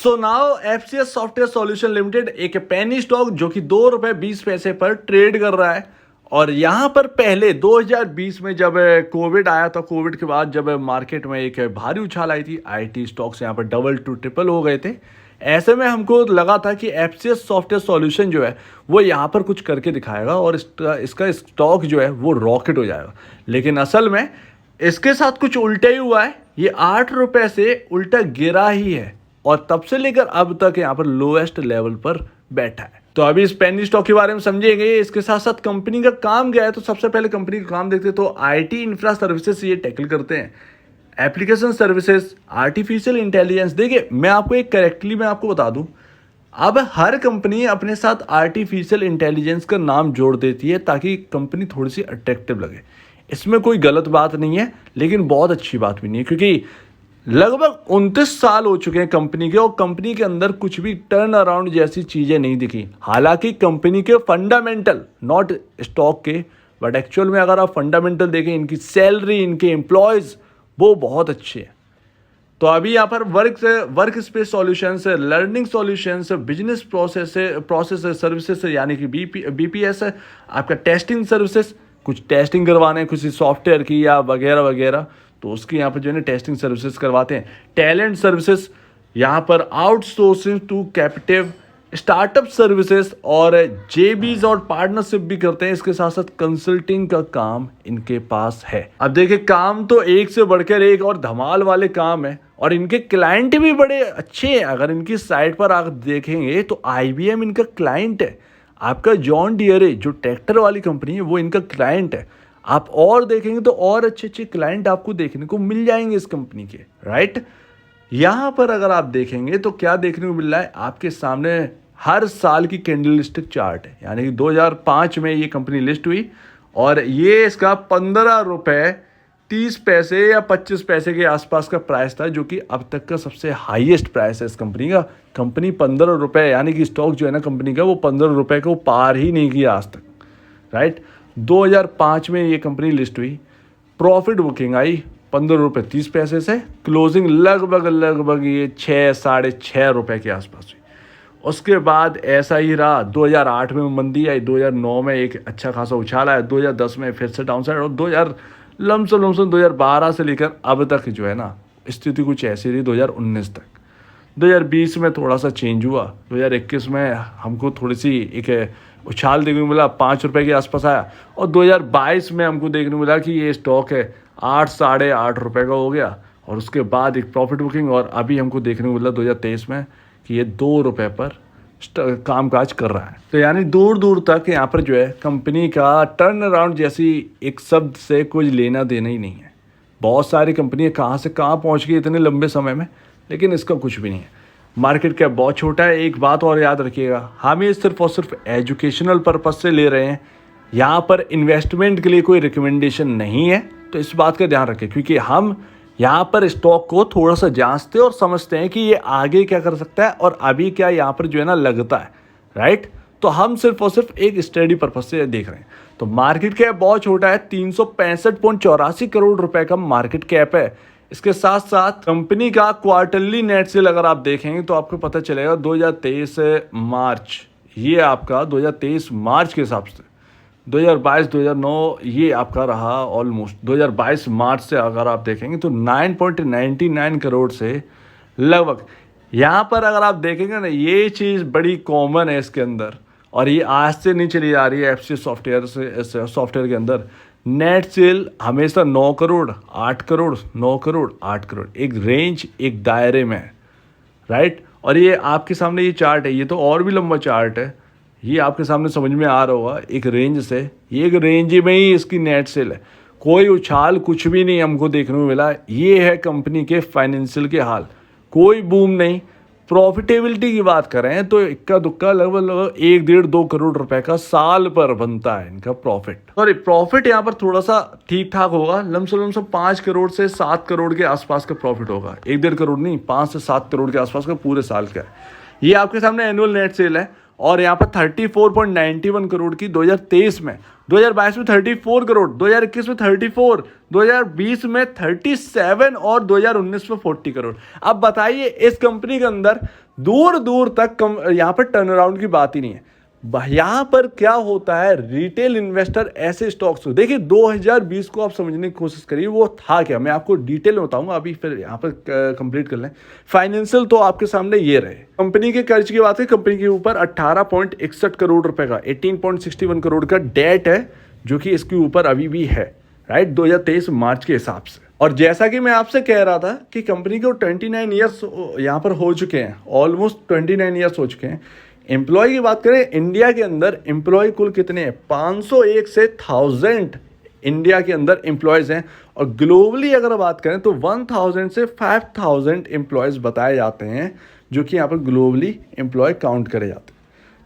So now FCS software solution limited एक penny stock जो कि ₹2.20 पर ट्रेड कर रहा है। और यहाँ पर पहले 2020 में जब कोविड आया था, कोविड के बाद जब मार्केट में एक भारी उछाल आई थी, आईटी स्टॉक्स यहाँ पर डबल टू ट्रिपल हो गए थे। ऐसे में हमको लगा था कि एफसीएस सॉफ्टवेयर सॉल्यूशन जो है वो यहाँ पर कुछ करके दिखाएगा और इसका स्टॉक जो है वो रॉकेट हो जाएगा। लेकिन असल में इसके साथ कुछ उल्टा ही हुआ है। ये ₹8 से उल्टा गिरा ही है और तब से लेकर अब तक यहाँ पर लोएस्ट लेवल पर बैठा है। तो अभी इस पेनी स्टॉक के बारे में समझेंगे। इसके साथ साथ कंपनी का काम क्या है, तो सबसे पहले कंपनी का काम देखते हैं। तो आईटी इंफ्रा सर्विसेज ये टैकल करते हैं, एप्लीकेशन सर्विसेज, आर्टिफिशियल इंटेलिजेंस। देखिए मैं आपको बता दूं, अब हर कंपनी अपने साथ आर्टिफिशियल इंटेलिजेंस का नाम जोड़ देती है ताकि कंपनी थोड़ी सी अट्रैक्टिव लगे। इसमें कोई गलत बात नहीं है, लेकिन बहुत अच्छी बात भी नहीं है, क्योंकि लगभग 29 साल हो चुके हैं कंपनी के और कंपनी के अंदर कुछ भी टर्न अराउंड जैसी चीज़ें नहीं दिखी। हालांकि कंपनी के फंडामेंटल, नॉट स्टॉक के, बट एक्चुअल में अगर आप फंडामेंटल देखें, इनकी सैलरी, इनके एम्प्लॉयज़ वो बहुत अच्छे हैं। तो अभी यहाँ पर work space solutions, learning solutions, business process services यानी कि बीपीएस है, आपका टेस्टिंग सर्विसेज, कुछ टेस्टिंग करवाने किसी सॉफ्टवेयर की या वगैरह वगैरह, तो उसकी यहाँ पर जो है ना टेस्टिंग सर्विसेज करवाते हैं। टैलेंट सर्विसेज, यहाँ पर outsourcing to capacitive, startup services और जेबीज और पार्टनरशिप भी करते हैं। इसके साथ साथ कंसल्टिंग का काम इनके पास है। अब देखिए काम तो एक से बढ़कर एक और धमाल वाले काम है और इनके क्लाइंट भी बड़े अच्छे हैं। अगर इनकी साइट पर आप देखेंगे तो आईबीएम इनका क्लाइंट है, आपका जॉन डियर जो ट्रैक्टर वाली कंपनी है वो इनका क्लाइंट है। आप और देखेंगे तो और अच्छे अच्छे क्लाइंट आपको देखने को मिल जाएंगे इस कंपनी के, राइट। यहाँ पर अगर आप देखेंगे तो क्या देखने को मिल रहा है, आपके सामने हर साल की कैंडलस्टिक चार्ट है। यानी कि 2005 में ये कंपनी लिस्ट हुई और ये इसका ₹15.30 या 25 पैसे के आसपास का प्राइस था, जो कि अब तक का सबसे हाईएस्ट प्राइस है इस कंपनी का। कंपनी ₹15 यानी कि स्टॉक जो है ना कंपनी का वो ₹15 को पार ही नहीं किया आज तक, राइट। 2005 में ये कंपनी लिस्ट हुई, प्रॉफिट बुकिंग आई ₹15.30 से, क्लोजिंग लगभग ये 6-6.5 रुपये के आसपास हुई। उसके बाद ऐसा ही रहा, 2008 में मंदी आई, 2009 में एक अच्छा खासा उछाल आया, 2010 में फिर से डाउन साइड और 2012 से लेकर अब तक जो है ना स्थिति कुछ ऐसी रही 2019 तक। 2020 में थोड़ा सा चेंज हुआ, 2021 में हमको थोड़ी सी एक उछाल देखने को मिला, ₹5 के आसपास आया और 2022 में हमको देखने को मिला कि ये स्टॉक है 8-8.5 का हो गया और उसके बाद एक प्रॉफिट बुकिंग और अभी हमको देखने को मिला 2023 में कि ये ₹2 पर कामकाज कर रहा है। तो यानी दूर दूर तक यहाँ पर जो है कंपनी का टर्न अराउंड जैसी एक शब्द से कोई लेना देना ही नहीं है। बहुत सारी कंपनियाँ कहाँ से कहाँ पहुँच गई इतने लंबे समय में, लेकिन इसका कुछ भी नहीं है। मार्केट कैप बहुत छोटा है। एक बात और याद रखिएगा, हम ये सिर्फ और सिर्फ एजुकेशनल पर्पस से ले रहे हैं, यहाँ पर इन्वेस्टमेंट के लिए कोई रिकमेंडेशन नहीं है। तो इस बात का ध्यान रखें, क्योंकि हम यहाँ पर स्टॉक को थोड़ा सा जांचते और समझते हैं कि ये आगे क्या कर सकता है और अभी क्या यहाँ पर जो है ना लगता है, राइट। तो हम सिर्फ और सिर्फ एक स्टडी पर्पस से देख रहे हैं। तो मार्केट कैप बहुत छोटा है, ₹365.84 करोड़ का मार्केट कैप है। इसके साथ साथ कंपनी का क्वार्टरली नेट सेल अगर आप देखेंगे तो आपको पता चलेगा 2023 मार्च, ये आपका 2023 मार्च के हिसाब से 2022-2009 ये आपका रहा ऑलमोस्ट 2022 मार्च से अगर आप देखेंगे तो 9.99 करोड़ से लगभग। यहाँ पर अगर आप देखेंगे ना, ये चीज़ बड़ी कॉमन है इसके अंदर और ये आज से नहीं चली जा रही है। एफसीएस सॉफ्टवेयर के अंदर नेट सेल हमेशा 9 करोड़, 8 करोड़, 9 करोड़, 8 करोड़, एक रेंज, एक दायरे में है, राइट। और ये आपके सामने ये चार्ट है, ये तो और भी लंबा चार्ट है, ये आपके सामने समझ में आ रहा होगा। एक रेंज से, ये एक रेंज में ही इसकी नेट सेल है, कोई उछाल कुछ भी नहीं हमको देखने को मिला। ये है कंपनी के फाइनेंशियल के हाल, कोई बूम नहीं। प्रॉफिटेबिलिटी की बात करें तो इक्का दुक्का लगभग 1-1.5-2 करोड़ रुपए का साल पर बनता है इनका प्रॉफिट। सॉरी, प्रॉफिट यहाँ पर थोड़ा सा ठीक ठाक होगा, लमसम 5 करोड़ से 7 करोड़ के आसपास का प्रॉफिट होगा। 1-1.5 करोड़ नहीं, 5 से 7 करोड़ के आसपास का पूरे साल का है। ये आपके सामने एनुअल नेट सेल है और यहाँ पर 34.91 करोड़ की 2023 में, 2022 में 34 करोड़, 2021 में 34, 2020 में 37 और 2019 में 40 करोड़। अब बताइए इस कंपनी के अंदर दूर दूर तक यहाँ पर टर्न अराउंड की बात ही नहीं है। यहाँ पर क्या होता है, रिटेल इन्वेस्टर ऐसे स्टॉक्स को देखिए 2020 को आप समझने की कोशिश करिए वो था क्या, मैं आपको डिटेल में बताऊंगा, अभी फिर यहाँ पर कंप्लीट कर लें। फाइनेंशियल तो आपके सामने ये रहे। कंपनी के कर्ज की बात है, कंपनी के ऊपर 18.61 करोड़ रुपए का 18.61 करोड़ का डेट है जो कि इसके ऊपर अभी भी है, राइट, 2023 मार्च के हिसाब से। और जैसा कि मैं आपसे कह रहा था कि कंपनी को 29 ईयर्स यहाँ पर हो चुके हैं, ऑलमोस्ट 29 ईयर्स हो चुके हैं। एम्प्लॉय की बात करें, इंडिया के अंदर एम्प्लॉय कुल कितने हैं, 501 से 1000 इंडिया के अंदर एम्प्लॉयज़ हैं। और ग्लोबली अगर बात करें तो 1000 से 5000 एम्प्लॉयज़ बताए जाते हैं जो कि यहाँ पर ग्लोबली एम्प्लॉय काउंट करे जाते हैं।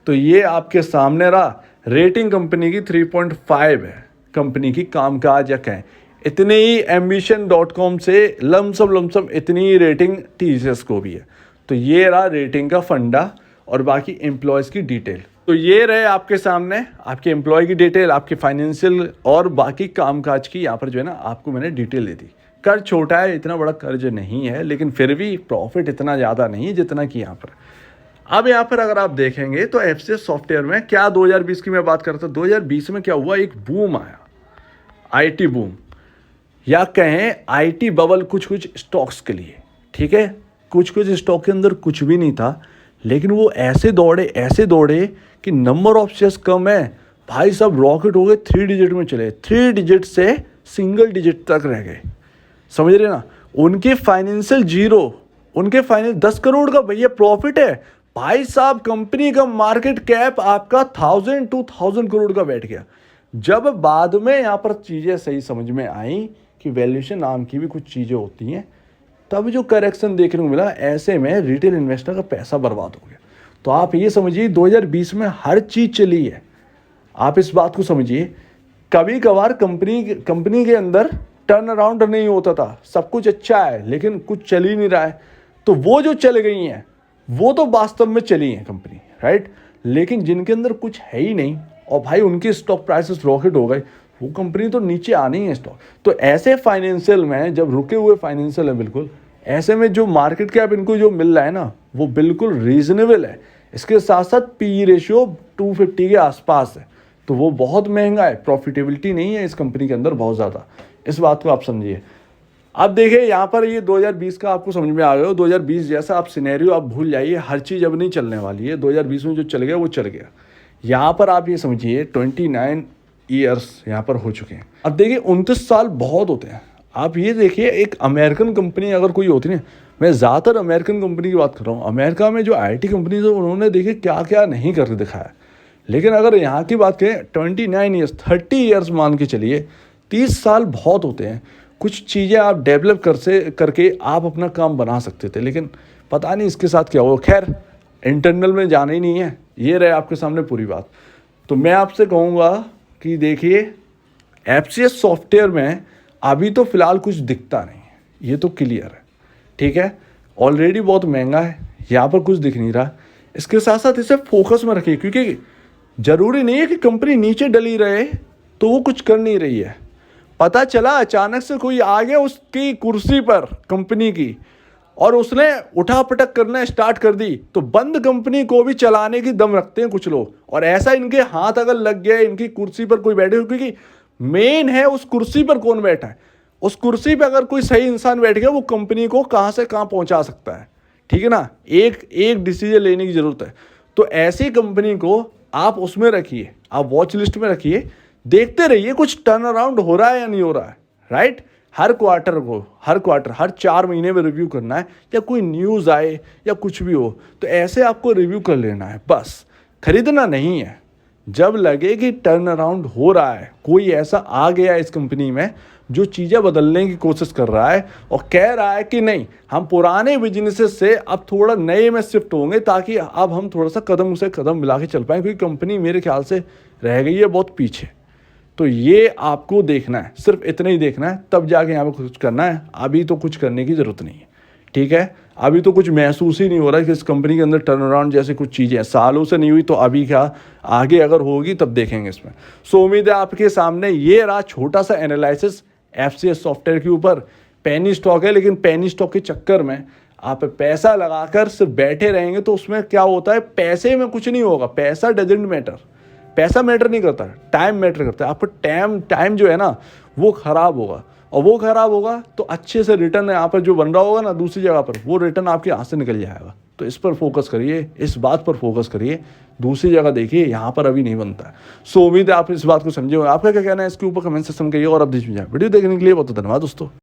तो ये आपके सामने रहा। रेटिंग कंपनी की 3.5 है, कंपनी की कामकाज या कहें इतनी ही ambition.com से लमसम इतनी ही रेटिंग TCS को भी है। तो ये रहा रेटिंग का फंडा और बाकी एम्प्लॉयज़ की डिटेल। तो ये रहे आपके सामने आपके एम्प्लॉय की डिटेल, आपके फाइनेंशियल और बाकी कामकाज की यहाँ पर जो है ना आपको मैंने डिटेल दे दी। कर्ज छोटा है, इतना बड़ा कर्ज नहीं है, लेकिन फिर भी प्रॉफिट इतना ज़्यादा नहीं है जितना कि यहाँ पर। अब यहाँ पर अगर आप देखेंगे तो FCS सॉफ्टवेयर में क्या 2020 की मैं बात करता हूँ, 2020 में क्या हुआ, एक बूम आया, IT बूम या कहें IT बबल कुछ स्टॉक्स के लिए, ठीक है। कुछ स्टॉक के अंदर कुछ भी नहीं था, लेकिन वो ऐसे दौड़े कि नंबर ऑफ शेयर्स कम है भाई साहब, रॉकेट हो गए 3 डिजिट में चले, 3 डिजिट से सिंगल डिजिट तक रह गए, समझ रहे ना। उनके फाइनेंशियल जीरो, उनके फाइनेंस 10 करोड़ का भैया प्रॉफिट है भाई साहब, कंपनी का मार्केट कैप आपका 1000-2000 करोड़ का बैठ गया। जब बाद में यहाँ पर चीज़ें सही समझ में आई कि वैल्यूएशन नाम की भी कुछ चीज़ें होती हैं, तब जो करेक्शन देखने को मिला, ऐसे में रिटेल इन्वेस्टर का पैसा बर्बाद हो गया। तो आप ये समझिए 2020 में हर चीज़ चली है, आप इस बात को समझिए। कभी कभार कंपनी के अंदर टर्न अराउंड नहीं होता था, सब कुछ अच्छा है लेकिन कुछ चल ही नहीं रहा है, तो वो जो चल गई हैं वो तो वास्तव में चली हैं कंपनी, राइट। लेकिन जिनके अंदर कुछ है ही नहीं और भाई उनके स्टॉक प्राइसेस रॉकेट हो गए, वो कंपनी तो नीचे आनी है स्टॉक। तो ऐसे फाइनेंशियल में जब रुके हुए फाइनेंशियल है बिल्कुल, ऐसे में जो मार्केट कैप इनको जो मिल रहा है ना वो बिल्कुल रीजनेबल है। इसके साथ साथ PE रेशियो 250 के आसपास है, तो वो बहुत महंगा है, प्रॉफिटेबिलिटी नहीं है इस कंपनी के अंदर बहुत ज़्यादा, इस बात को आप समझिए। अब देखिए यहाँ पर ये 2020 का आपको समझ में आ गया हो, 2020 जैसा आप सिनेरियो आप भूल जाइए, हर चीज़ अब नहीं चलने वाली है। 2020 में जो चल गया वो चल गया। यहाँ पर आप ये समझिए 29 ईयर्स यहाँ पर हो चुके हैं। अब देखिए 29 साल बहुत होते हैं। आप ये देखिए एक अमेरिकन कंपनी अगर कोई होती है, मैं ज़्यादातर अमेरिकन कंपनी की बात कर रहा हूँ, अमेरिका में जो IT कंपनीज है उन्होंने देखिए क्या क्या नहीं करके दिखाया। लेकिन अगर यहाँ की बात करें 29 ईयर्स, 30 ईयर्स मान के चलिए, 30 साल बहुत होते हैं। कुछ चीज़ें आप डेवलप करके आप अपना काम बना सकते थे, लेकिन पता नहीं इसके साथ क्या हुआ। खैर इंटरनल में जाना ही नहीं है, ये रहे आपके सामने पूरी बात। तो मैं आपसे कहूँगा कि देखिए FCS सॉफ्टवेयर में अभी तो फ़िलहाल कुछ दिखता नहीं है, ये तो क्लियर है, ठीक है। ऑलरेडी बहुत महंगा है, यहाँ पर कुछ दिख नहीं रहा। इसके साथ साथ इसे फोकस में रखिए, क्योंकि ज़रूरी नहीं है कि कंपनी नीचे डली रहे तो वो कुछ कर नहीं रही है। पता चला अचानक से कोई आ गया उसकी कुर्सी पर कंपनी की और उसने उठापटक करना स्टार्ट कर दी, तो बंद कंपनी को भी चलाने की दम रखते हैं कुछ लोग। और ऐसा इनके हाथ अगर लग गया इनकी कुर्सी पर कोई बैठे, क्योंकि मेन है उस कुर्सी पर कौन बैठा है। उस कुर्सी पर अगर कोई सही इंसान बैठ गया वो कंपनी को कहाँ से कहाँ पहुँचा सकता है, ठीक है ना। एक डिसीजन लेने की ज़रूरत है। तो ऐसी कंपनी को आप उसमें रखिए, आप वॉच लिस्ट में रखिए, देखते रहिए कुछ टर्न अराउंड हो रहा है या नहीं हो रहा है, राइट। हर क्वार्टर हर 4 महीने में रिव्यू करना है, या कोई न्यूज़ आए या कुछ भी हो तो ऐसे आपको रिव्यू कर लेना है, बस खरीदना नहीं है। जब लगे कि टर्न अराउंड हो रहा है, कोई ऐसा आ गया इस कंपनी में जो चीज़ें बदलने की कोशिश कर रहा है और कह रहा है कि नहीं हम पुराने बिजनेसेस से अब थोड़ा नए में शिफ्ट होंगे, ताकि अब हम थोड़ा सा कदम से कदम मिला के चल पाएँ, क्योंकि कंपनी मेरे ख्याल से रह गई है बहुत पीछे। तो ये आपको देखना है, सिर्फ इतना ही देखना है, तब जाके यहाँ पर कुछ करना है। अभी तो कुछ करने की ज़रूरत नहीं है, ठीक है। अभी तो कुछ महसूस ही नहीं हो रहा है कि इस कंपनी के अंदर टर्न अराउंड जैसे कुछ चीज़ें हैं, सालों से नहीं हुई तो अभी क्या, आगे अगर होगी तब देखेंगे इसमें। सो उम्मीद है आपके सामने ये रहा छोटा सा एनालिसिस FCS सॉफ्टवेयर के ऊपर। पेनी स्टॉक है, लेकिन पेनी स्टॉक के चक्कर में आप पैसा लगाकर सिर्फ बैठे रहेंगे तो उसमें क्या होता है, पैसे में कुछ नहीं होगा। पैसा डजेंट मैटर, पैसा मैटर नहीं करता, टाइम मैटर करता है। आपका टाइम जो है ना वो खराब होगा, और वो खराब होगा तो अच्छे से रिटर्न यहाँ पर जो बन रहा होगा ना दूसरी जगह पर, वो रिटर्न आपके हाथ से निकल जाएगा। तो इस पर फोकस करिए, इस बात पर फोकस करिए, दूसरी जगह देखिए, यहाँ पर अभी नहीं बनता है। सो उम्मीद है आप इस बात को समझे होंगे। आपका क्या कहना है इसके ऊपर कमेंट सेक्शन में कहिए, और अब वीडियो देखने के लिए बहुत धन्यवाद दोस्तों।